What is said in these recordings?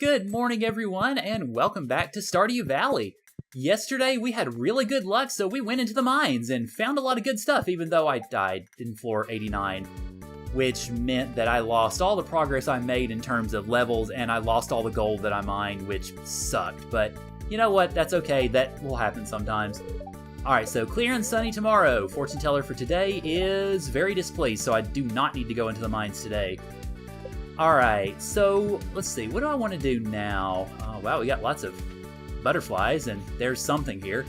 Good morning, everyone, and welcome back to Stardew Valley. Yesterday, we had really good luck, so we went into the mines and found a lot of good stuff, even though I died in floor 89, which meant that I lost all the progress I made in terms of levels, and I lost all the gold that I mined, which sucked. But you know what? That's okay. That will happen sometimes. Alright, so clear and sunny tomorrow. Fortune teller for today is very displeased, so I do not need to go into the mines today. Alright, so let's see, what do I want to do now? Oh, wow, we got lots of butterflies, and there's something here.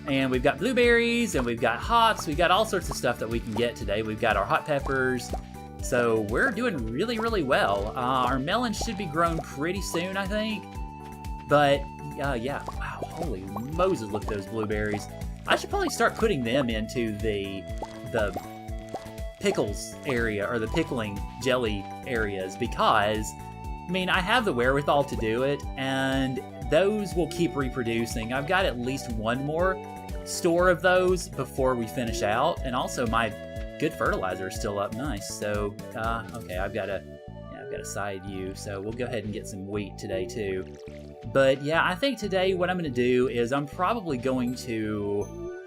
And we've got blueberries, and we've got hops, we've got all sorts of stuff that we can get today. We've got our hot peppers, so we're doing really, really well. Our melons should be grown pretty soon, I think. But, yeah, wow, holy Moses, look at those blueberries. I should probably start putting them into the pickles area, or the pickling jelly areas, because I mean, I have the wherewithal to do it, and those will keep reproducing. I've got at least one more store of those before we finish out, and also my good fertilizer is still up nice. So okay, I've got a side U, so we'll go ahead and get some wheat today too. But yeah, I think today what I'm going to do is I'm probably going to,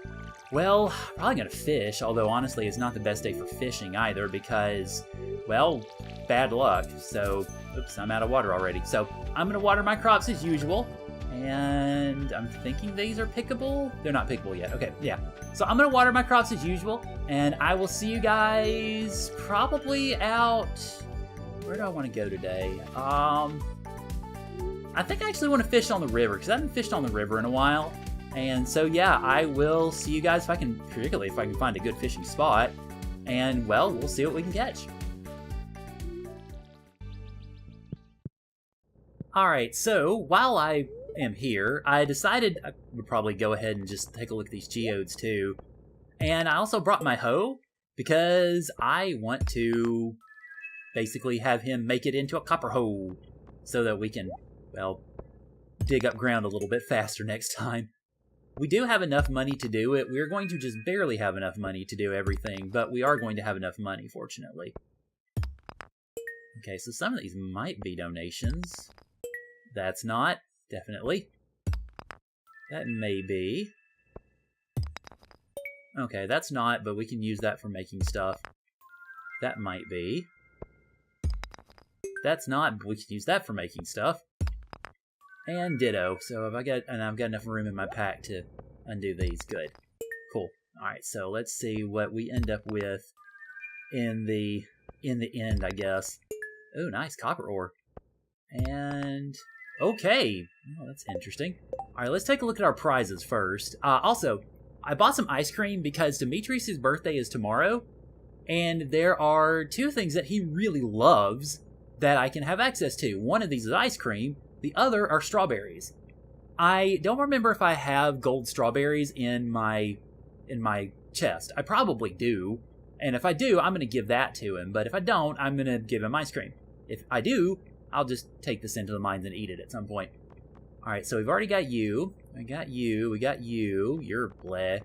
well, probably gonna fish, although honestly it's not the best day for fishing either because, well, bad luck. So, oops, I'm out of water already. So, I'm gonna water my crops as usual, and I'm thinking these are pickable? They're not pickable yet. Okay, yeah. So, I'm gonna water my crops as usual, and I will see you guys probably out... Where do I want to go today? I think I actually want to fish on the river, because I haven't fished on the river in a while. And so, yeah, I will see you guys particularly if I can find a good fishing spot. And, well, we'll see what we can catch. Alright, so, while I am here, I decided I would probably go ahead and just take a look at these geodes, too. And I also brought my hoe, because I want to basically have him make it into a copper hoe, so that we can, well, dig up ground a little bit faster next time. We do have enough money to do it. We're going to just barely have enough money to do everything, but we are going to have enough money, fortunately. Okay, so some of these might be donations. That's not, definitely. That may be. Okay, that's not, but we can use that for making stuff. That might be. That's not, but we can use that for making stuff. And ditto. So I've got enough room in my pack to undo these. Good. Cool. Alright, so let's see what we end up with in the end, I guess. Oh, nice copper ore. And okay. Oh, that's interesting. Alright, let's take a look at our prizes first. Also, I bought some ice cream because Demetrius' birthday is tomorrow, and there are two things that he really loves that I can have access to. One of these is ice cream. The other are strawberries. I don't remember if I have gold strawberries in my chest. I probably do. And if I do, I'm going to give that to him. But if I don't, I'm going to give him ice cream. If I do, I'll just take this into the mines and eat it at some point. Alright, so we've already got you. I got you. We got you. You're bleh.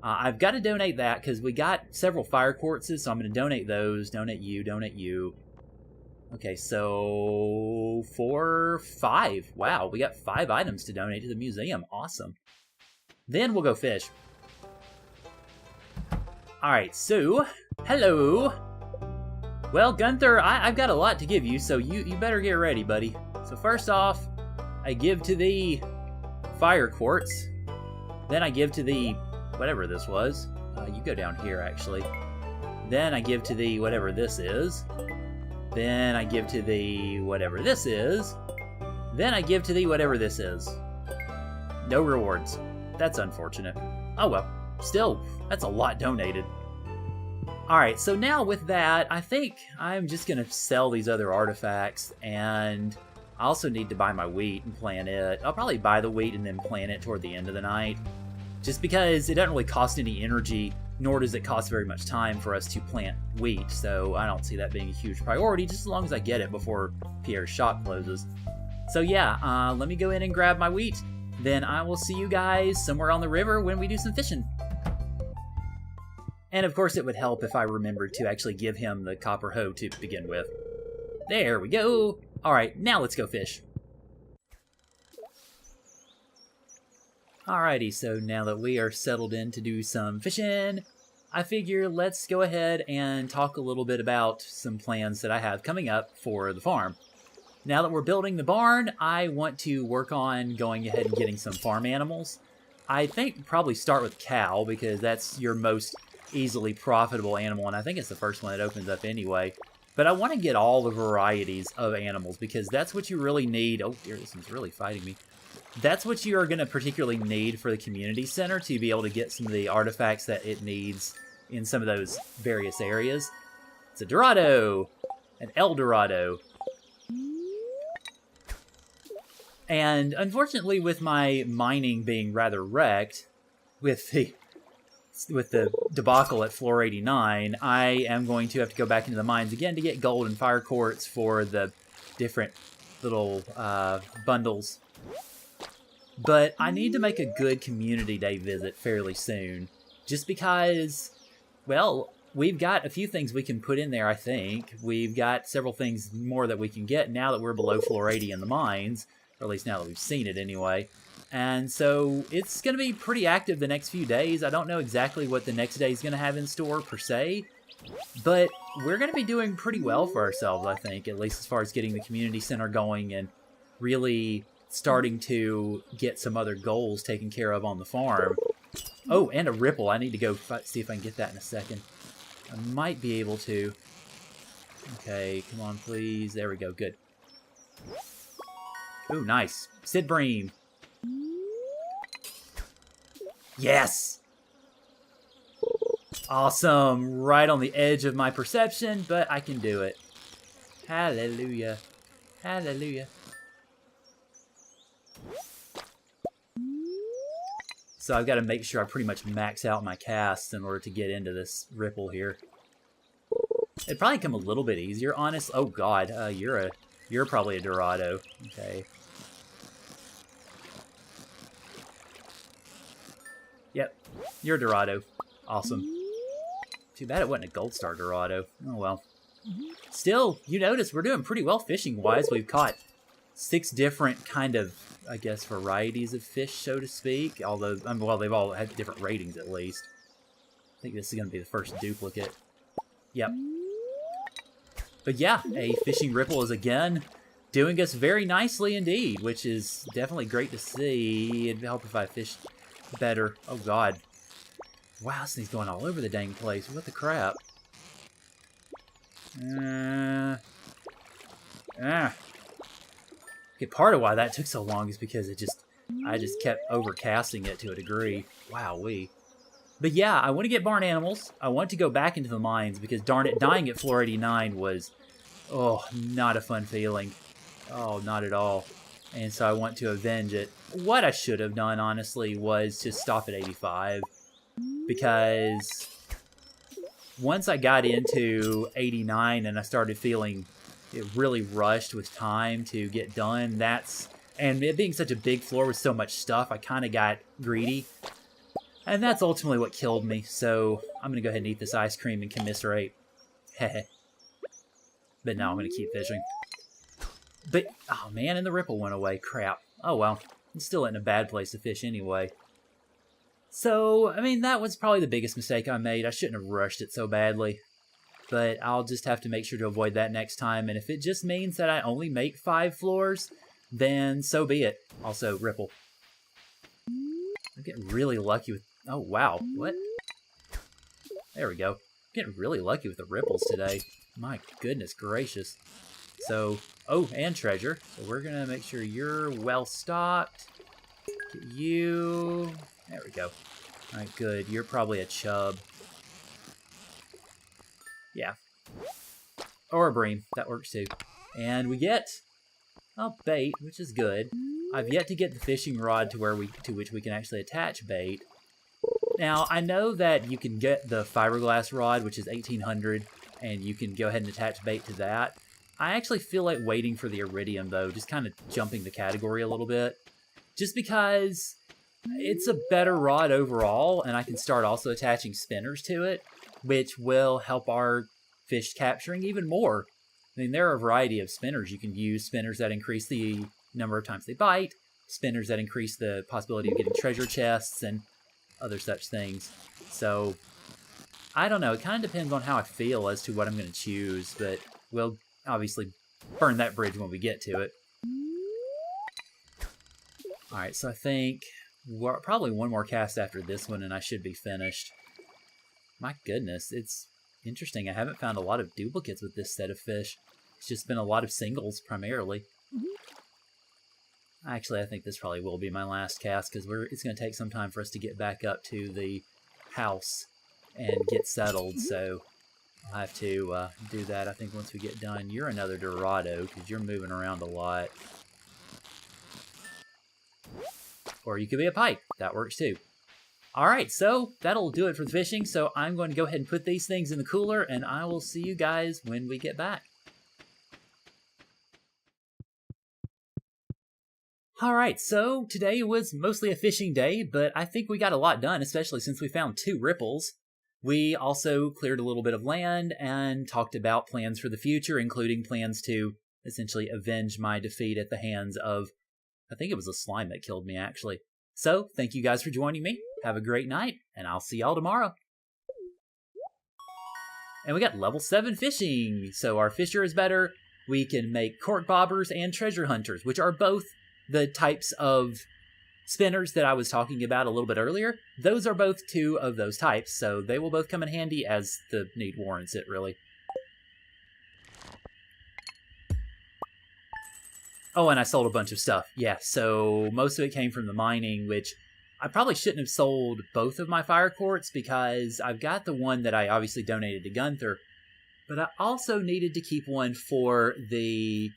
I've got to donate that because we got several fire quartzes, so I'm going to donate those. Donate you. Donate you. Okay, so 5. Wow, we got 5 items to donate to the museum. Awesome. Then we'll go fish. Alright, so, hello. Well, Gunther, I've got a lot to give you, so you better get ready, buddy. So first off, I give to thee fire quartz. Then I give to thee whatever this was. You go down here, actually. Then I give to thee whatever this is. Then I give to thee whatever this is. Then I give to thee whatever this is. No rewards. That's unfortunate. Oh well. Still, that's a lot donated. Alright, so now with that, I think I'm just going to sell these other artifacts, and I also need to buy my wheat and plant it. I'll probably buy the wheat and then plant it toward the end of the night. Just because it doesn't really cost any energy, nor does it cost very much time for us to plant wheat, so I don't see that being a huge priority, just as long as I get it before Pierre's shop closes. So yeah, let me go in and grab my wheat, then I will see you guys somewhere on the river when we do some fishing. And of course it would help if I remembered to actually give him the copper hoe to begin with. There we go! Alright, now let's go fish. Alrighty, so now that we are settled in to do some fishing, I figure let's go ahead and talk a little bit about some plans that I have coming up for the farm. Now that we're building the barn, I want to work on going ahead and getting some farm animals. I think probably start with cow, because that's your most easily profitable animal, and I think it's the first one that opens up anyway. But I want to get all the varieties of animals, because that's what you really need. Oh dear, this one's really fighting me. That's what you are going to particularly need for the community center to be able to get some of the artifacts that it needs in some of those various areas. It's a Dorado! An El Dorado. And unfortunately, with my mining being rather wrecked, with the debacle at floor 89, I am going to have to go back into the mines again to get gold and fire quartz for the different little bundles. But I need to make a good community day visit fairly soon, just because, well, we've got a few things we can put in there, I think. We've got several things more that we can get now that we're below floor 80 in the mines, or at least now that we've seen it anyway. And so it's going to be pretty active the next few days. I don't know exactly what the next day is going to have in store per se, but we're going to be doing pretty well for ourselves, I think, at least as far as getting the community center going and really starting to get some other goals taken care of on the farm. Oh, and a ripple. I need to go see if I can get that in a second. I might be able to. Okay, come on, please. There we go. Good. Ooh, nice. Sid Bream. Yes! Awesome. Right on the edge of my perception, but I can do it. Hallelujah. Hallelujah. So I've got to make sure I pretty much max out my casts in order to get into this ripple here. It'd probably come a little bit easier, honest. Oh God, you're probably a Dorado. Okay. Yep, you're a Dorado. Awesome. Too bad it wasn't a Gold Star Dorado. Oh well. Still, you notice we're doing pretty well fishing-wise. We've caught 6 different kind of, I guess, varieties of fish, so to speak. Although, well, they've all had different ratings at least. I think this is going to be the first duplicate. Yep. But yeah, a fishing ripple is again doing us very nicely indeed, which is definitely great to see. It'd help if I fished better. Oh God. Wow, this thing's going all over the dang place. What the crap? Okay, part of why that took so long is because I just kept overcasting it to a degree. Wowee. But yeah, I want to get barn animals. I want to go back into the mines because darn it, dying at floor 89 was, oh, not a fun feeling. Oh, not at all. And so I want to avenge it. What I should have done, honestly, was just stop at 85. Because once I got into 89 and I started feeling it really rushed with time to get done, and it being such a big floor with so much stuff, I kind of got greedy. And that's ultimately what killed me, so I'm going to go ahead and eat this ice cream and commiserate. Heh. But no, I'm going to keep fishing. But, oh man, and the ripple went away. Crap. Oh well. I'm still in a bad place to fish anyway. So, I mean, that was probably the biggest mistake I made. I shouldn't have rushed it so badly. But I'll just have to make sure to avoid that next time. And if it just means that I only make 5 floors, then so be it. Also, ripple. I'm getting really lucky with... Oh, wow. What? There we go. I'm getting really lucky with the ripples today. My goodness gracious. So, oh, and treasure. So we're going to make sure you're well stocked. Get you... There we go. Alright, good. You're probably a chub. Yeah. Or a bream. That works too. And we get a bait, which is good. I've yet to get the fishing rod to which we can actually attach bait. Now, I know that you can get the fiberglass rod, which is 1800, and you can go ahead and attach bait to that. I actually feel like waiting for the iridium, though, just kind of jumping the category a little bit. Just because it's a better rod overall, and I can start also attaching spinners to it, which will help our fish capturing even more. I mean, there are a variety of spinners. You can use spinners that increase the number of times they bite, spinners that increase the possibility of getting treasure chests, and other such things. So, I don't know. It kind of depends on how I feel as to what I'm going to choose, but we'll obviously burn that bridge when we get to it. Alright, so I think probably one more cast after this one and I should be finished. My goodness, it's interesting. I haven't found a lot of duplicates with this set of fish. It's just been a lot of singles, primarily. Actually, I think this probably will be my last cast, because it's going to take some time for us to get back up to the house and get settled, so I'll have to do that, I think, once we get done. You're another Dorado, because you're moving around a lot. Or you could be a pike. That works, too. Alright, so that'll do it for the fishing, so I'm going to go ahead and put these things in the cooler, and I will see you guys when we get back. Alright, so today was mostly a fishing day, but I think we got a lot done, especially since we found 2 ripples. We also cleared a little bit of land and talked about plans for the future, including plans to essentially avenge my defeat at the hands of, I think it was a slime that killed me, actually. So, thank you guys for joining me. Have a great night, and I'll see y'all tomorrow. And we got level 7 fishing. So our fisher is better. We can make cork bobbers and treasure hunters, which are both the types of spinners that I was talking about a little bit earlier. Those are both 2 of those types, so they will both come in handy as the need warrants it, really. Oh, and I sold a bunch of stuff. Yeah, so most of it came from the mining, which I probably shouldn't have sold both of my fire quartz, because I've got the one that I obviously donated to Gunther, but I also needed to keep one for the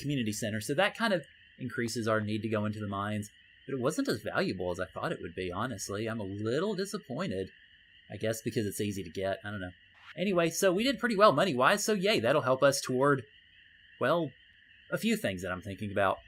community center, so that kind of increases our need to go into the mines. But it wasn't as valuable as I thought it would be, honestly. I'm a little disappointed. I guess because it's easy to get. I don't know. Anyway, so we did pretty well money-wise, so yay, that'll help us toward, well, a few things that I'm thinking about.